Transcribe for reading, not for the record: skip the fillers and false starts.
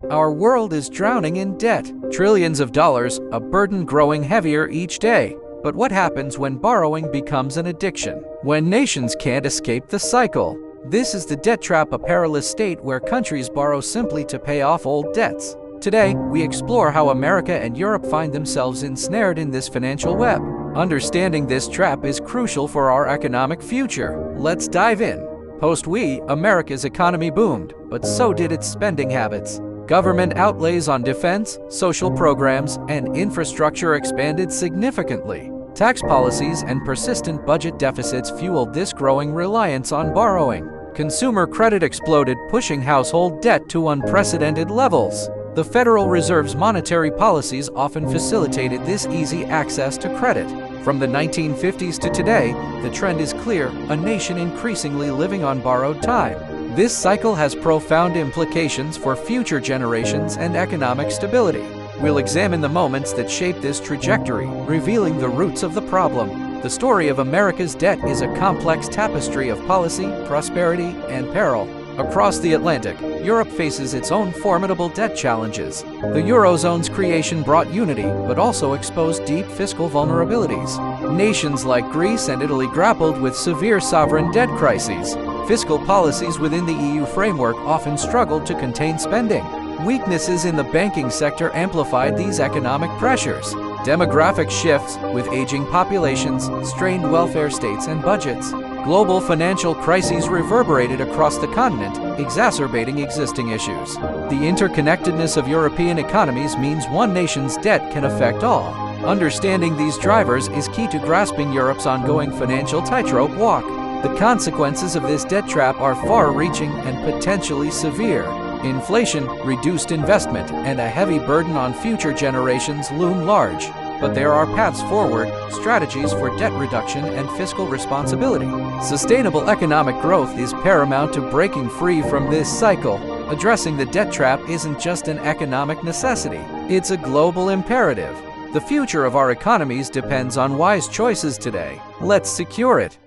Our world is drowning in debt. Trillions of dollars, a burden growing heavier each day. But what happens when borrowing becomes an addiction? When nations can't escape the cycle? This is the debt trap, a perilous state where countries borrow simply to pay off old debts. Today, we explore how America and Europe find themselves ensnared in this financial web. Understanding this trap is crucial for our economic future. Let's dive in. Post-we, America's economy boomed, but so did its spending habits. Government outlays on defense, social programs, and infrastructure expanded significantly. Tax policies and persistent budget deficits fueled this growing reliance on borrowing. Consumer credit exploded, pushing household debt to unprecedented levels. The Federal Reserve's monetary policies often facilitated this easy access to credit. From the 1950s to today, the trend is clear: a nation increasingly living on borrowed time. This cycle has profound implications for future generations and economic stability. We'll examine the moments that shape this trajectory, revealing the roots of the problem. The story of America's debt is a complex tapestry of policy, prosperity, and peril. Across the Atlantic, Europe faces its own formidable debt challenges. The Eurozone's creation brought unity, but also exposed deep fiscal vulnerabilities. Nations like Greece and Italy grappled with severe sovereign debt crises. Fiscal policies within the EU framework often struggled to contain spending. Weaknesses in the banking sector amplified these economic pressures. Demographic shifts, with aging populations, strained welfare states and budgets. Global financial crises reverberated across the continent, exacerbating existing issues. The interconnectedness of European economies means one nation's debt can affect all. Understanding these drivers is key to grasping Europe's ongoing financial tightrope walk. The consequences of this debt trap are far-reaching and potentially severe. Inflation, reduced investment, and a heavy burden on future generations loom large. But there are paths forward, strategies for debt reduction and fiscal responsibility. Sustainable economic growth is paramount to breaking free from this cycle. Addressing the debt trap isn't just an economic necessity, it's a global imperative. The future of our economies depends on wise choices today. Let's secure it.